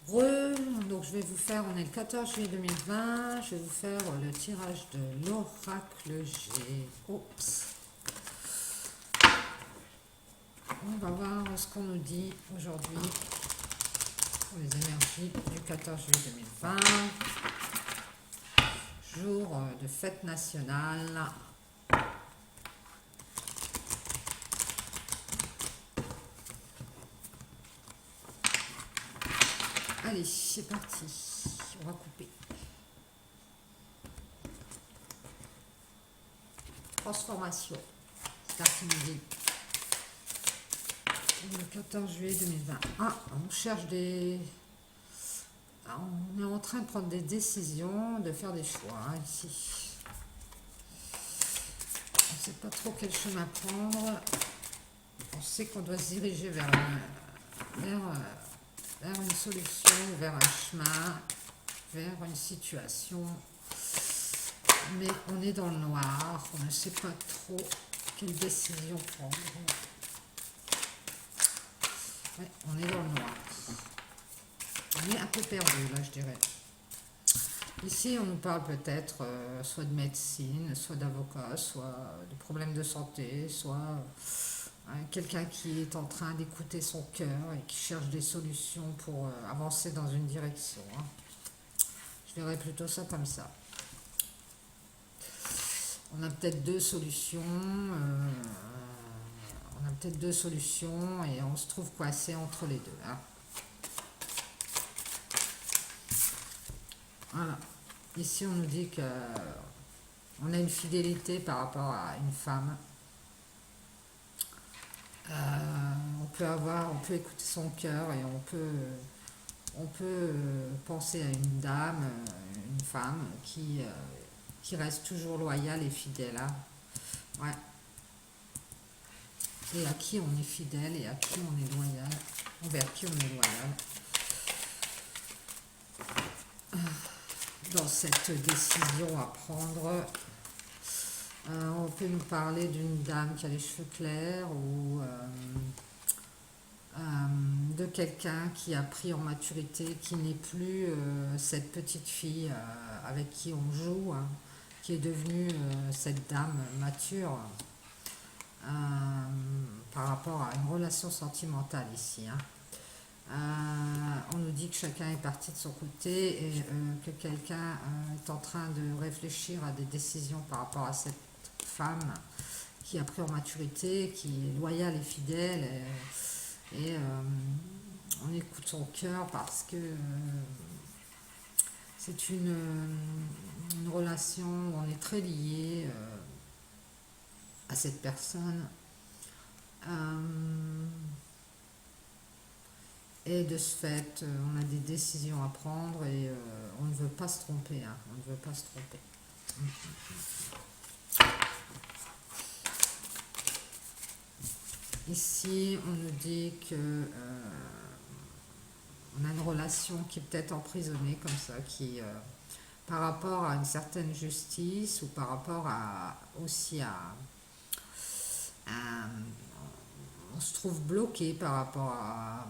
Donc je vais vous faire, on est le 14 juillet 2020, je vais vous faire le tirage de l'oracle G. Oups. On va voir ce qu'on nous dit aujourd'hui pour les énergies du 14 juillet 2020, jour de fête nationale. Allez, c'est parti, on va couper. Transformation, c'est parti musique. Le 14 juillet 2020. Ah, on cherche des... On est en train de prendre des décisions, de faire des choix ici. On ne sait pas trop quel chemin prendre. On sait qu'on doit se diriger vers une solution, vers un chemin, vers une situation. Mais on est dans le noir, on ne sait pas trop quelle décision prendre. Ouais, on est dans le noir. On est un peu perdu là, je dirais. Ici, on nous parle peut-être soit de médecine, soit d'avocat, soit de problèmes de santé, soit quelqu'un qui est en train d'écouter son cœur et qui cherche des solutions pour avancer dans une direction. Je verrais plutôt ça comme ça. On a peut-être deux solutions. Et on se trouve coincé entre les deux. Voilà. Ici, on nous dit que on a une fidélité par rapport à une femme. On peut écouter son cœur et on peut penser à une dame, une femme qui reste toujours loyale et fidèle. Ouais. Et à qui on est fidèle et à qui on est loyal, envers qui on est loyal. Dans cette décision à prendre, on peut nous parler d'une dame qui a les cheveux clairs ou de quelqu'un qui a pris en maturité, qui n'est plus cette petite fille avec qui on joue, qui est devenue cette dame mature par rapport à une relation sentimentale ici. On nous dit que chacun est parti de son côté et que quelqu'un est en train de réfléchir à des décisions par rapport à cette femme qui a pris en maturité, qui est loyale et fidèle et on écoute son cœur parce que c'est une relation où on est très lié à cette personne. Et de ce fait, on a des décisions à prendre et on ne veut pas se tromper. On ne veut pas se tromper. Ici, on nous dit que on a une relation qui est peut-être emprisonnée comme ça, qui par rapport à une certaine justice ou par rapport aussi à on se trouve bloqué par rapport à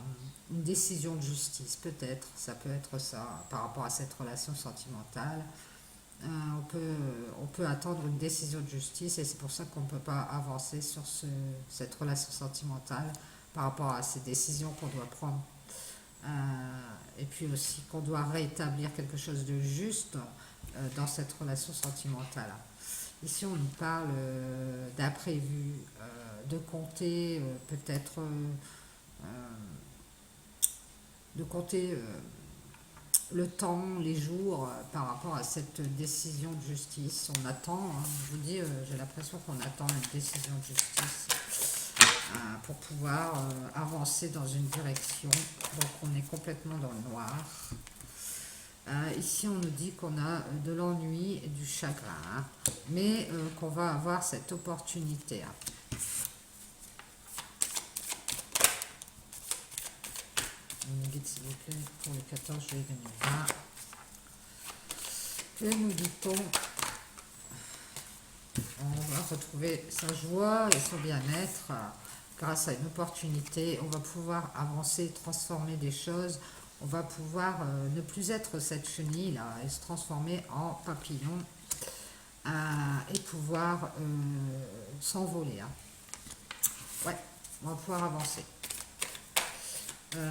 une décision de justice, peut-être, ça peut être ça, par rapport à cette relation sentimentale. On peut attendre une décision de justice et c'est pour ça qu'on ne peut pas avancer sur cette relation sentimentale par rapport à ces décisions qu'on doit prendre. Et puis aussi qu'on doit rétablir quelque chose de juste dans cette relation sentimentale. Ici, on nous parle d'imprévu, de compter peut-être de compter le temps, les jours par rapport à cette décision de justice. On attend, je vous dis, j'ai l'impression qu'on attend une décision de justice pour pouvoir avancer dans une direction. Donc on est complètement dans le noir. Ici on nous dit qu'on a de l'ennui et du chagrin, mais qu'on va avoir cette opportunité. Une guide s'il vous plaît pour le 14 juillet 2020. Que nous dit-on? On va retrouver sa joie et son bien-être grâce à une opportunité. On va pouvoir avancer, transformer des choses. on va pouvoir ne plus être cette chenille là et se transformer en papillon et pouvoir s'envoler. Hein. Ouais, on va pouvoir avancer.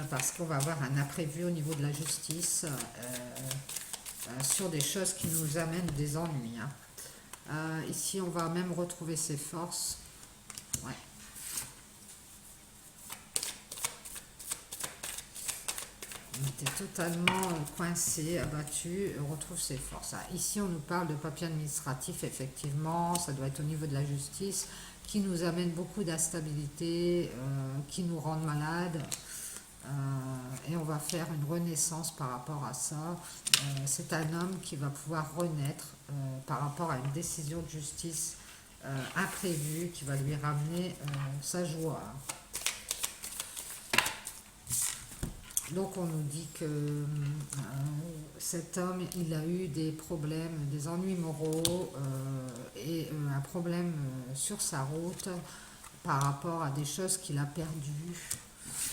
Parce qu'on va avoir un imprévu au niveau de la justice sur des choses qui nous amènent des ennuis. Hein. Ici, on va même retrouver ses forces. Ouais. On était totalement coincé, abattu, on retrouve ses forces. Ah, ici, on nous parle de papier administratif, effectivement, ça doit être au niveau de la justice, qui nous amène beaucoup d'instabilité, qui nous rendent malades. Et on va faire une renaissance par rapport à ça. C'est un homme qui va pouvoir renaître par rapport à une décision de justice imprévue qui va lui ramener sa joie. Donc on nous dit que cet homme, il a eu des problèmes, des ennuis moraux et un problème sur sa route par rapport à des choses qu'il a perdues.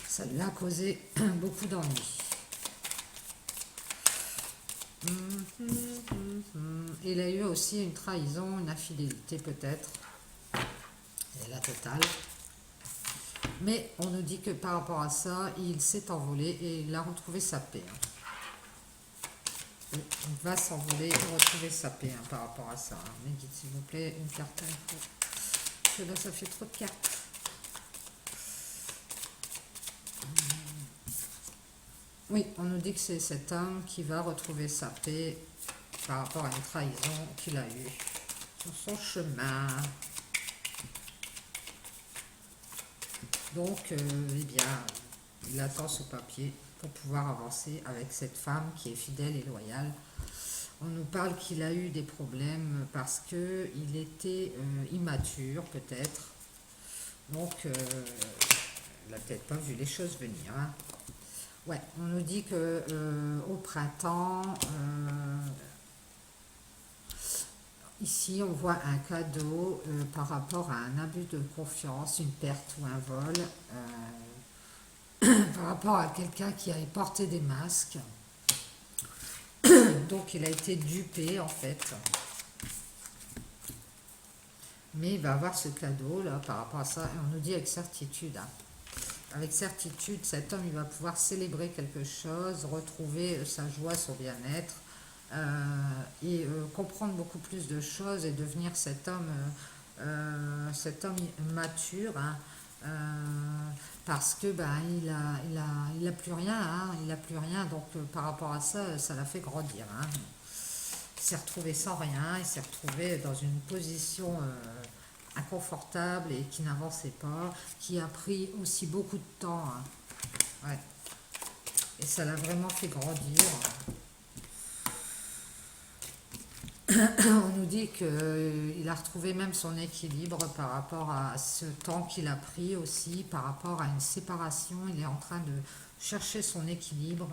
Ça lui a causé beaucoup d'ennuis. Il a eu aussi une trahison, une infidélité peut-être, et la totale. Mais on nous dit que par rapport à ça, il s'est envolé et il a retrouvé sa paix. Il va s'envoler et retrouver sa paix par rapport à ça. Mais dites s'il vous plaît une carte info. Parce que là ça fait trop de cartes. Oui, on nous dit que c'est cet homme qui va retrouver sa paix par rapport à une trahison qu'il a eue sur son chemin. Donc, eh bien, il attend ce papier pour pouvoir avancer avec cette femme qui est fidèle et loyale. On nous parle qu'il a eu des problèmes parce qu'il était immature, peut-être. Donc, il n'a peut-être pas vu les choses venir. Hein. Ouais, on nous dit que au printemps, ici on voit un cadeau par rapport à un abus de confiance, une perte ou un vol, par rapport à quelqu'un qui avait porté des masques. Donc il a été dupé en fait. Mais il va avoir ce cadeau là par rapport à ça, et on nous dit avec certitude. Hein. Avec certitude, cet homme il va pouvoir célébrer quelque chose, retrouver sa joie, son bien-être, et comprendre beaucoup plus de choses et devenir cet homme mature, hein, parce que ben, il a plus rien, hein, il a plus rien, donc par rapport à ça, ça l'a fait grandir. Hein. Il s'est retrouvé sans rien, il s'est retrouvé dans une position inconfortable et qui n'avançait pas, qui a pris aussi beaucoup de temps. Hein. Ouais. Et ça l'a vraiment fait grandir. On nous dit qu'il a retrouvé même son équilibre par rapport à ce temps qu'il a pris aussi, par rapport à une séparation. Il est en train de chercher son équilibre.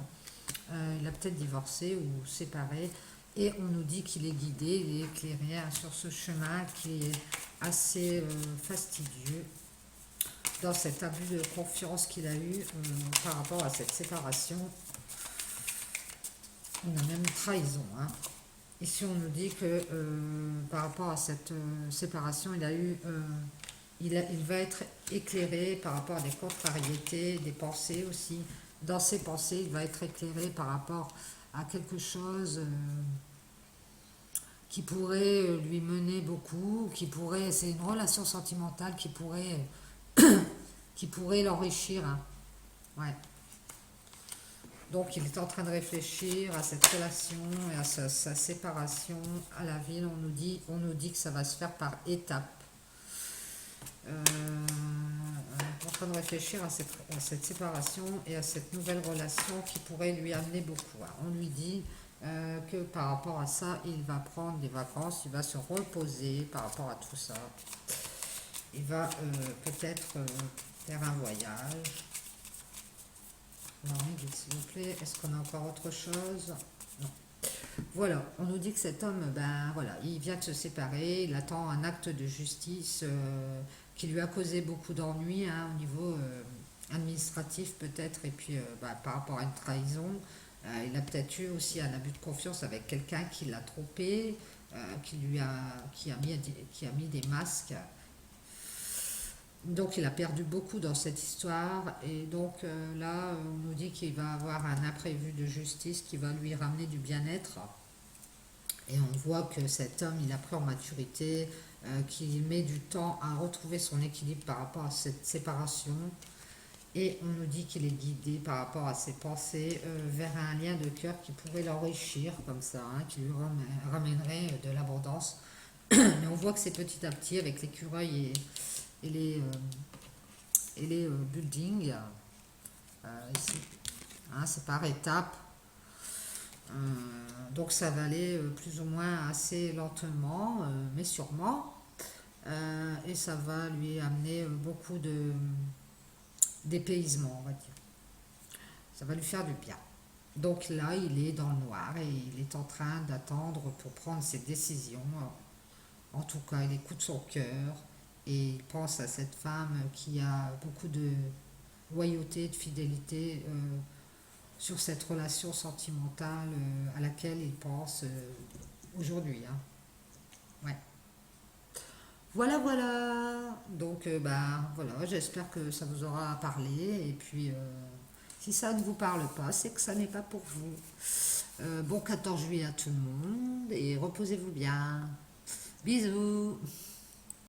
Il a peut-être divorcé ou séparé. Et on nous dit qu'il est guidé, il est éclairé hein, sur ce chemin qui est assez fastidieux dans cet abus de confiance qu'il a eu par rapport à cette séparation. On a même une trahison. Hein. Ici, on nous dit que par rapport à cette séparation, il va être éclairé par rapport à des contrariétés, des pensées aussi. Dans ses pensées, il va être éclairé par rapport à quelque chose qui pourrait lui mener beaucoup, c'est une relation sentimentale qui pourrait l'enrichir. Hein. Ouais. Donc il est en train de réfléchir à cette relation et à sa séparation à la ville. On nous dit que ça va se faire par étapes. On est en train de réfléchir à cette séparation et à cette nouvelle relation qui pourrait lui amener beaucoup. On lui dit que par rapport à ça, il va prendre des vacances, il va se reposer par rapport à tout ça. Il va peut-être faire un voyage. Non, s'il vous plaît, est-ce qu'on a encore autre chose? Non. Voilà, on nous dit que cet homme, ben voilà, il vient de se séparer, il attend un acte de justice qui lui a causé beaucoup d'ennuis hein, au niveau administratif peut-être, et puis par rapport à une trahison, il a peut-être eu aussi un abus de confiance avec quelqu'un qui l'a trompé, qui a mis des masques. Donc il a perdu beaucoup dans cette histoire et donc là on nous dit qu'il va avoir un imprévu de justice qui va lui ramener du bien-être et on voit que cet homme il a pris en maturité, qu'il met du temps à retrouver son équilibre par rapport à cette séparation et on nous dit qu'il est guidé par rapport à ses pensées vers un lien de cœur qui pourrait l'enrichir comme ça, hein, qui lui ramènerait de l'abondance. Mais on voit que c'est petit à petit avec l'écureuil et les, buildings ici. Hein, c'est par étapes. Euh, donc ça va aller plus ou moins assez lentement, mais sûrement. Et ça va lui amener beaucoup de dépaysement, on va dire. Ça va lui faire du bien. Donc là, il est dans le noir et il est en train d'attendre pour prendre ses décisions. En tout cas, il écoute son cœur et il pense à cette femme qui a beaucoup de loyauté, de fidélité sur cette relation sentimentale à laquelle il pense aujourd'hui, hein. Ouais. Voilà, voilà. Donc, voilà, j'espère que ça vous aura parlé. Et puis, si ça ne vous parle pas, c'est que ça n'est pas pour vous. Bon 14 juillet à tout le monde et reposez-vous bien. Bisous.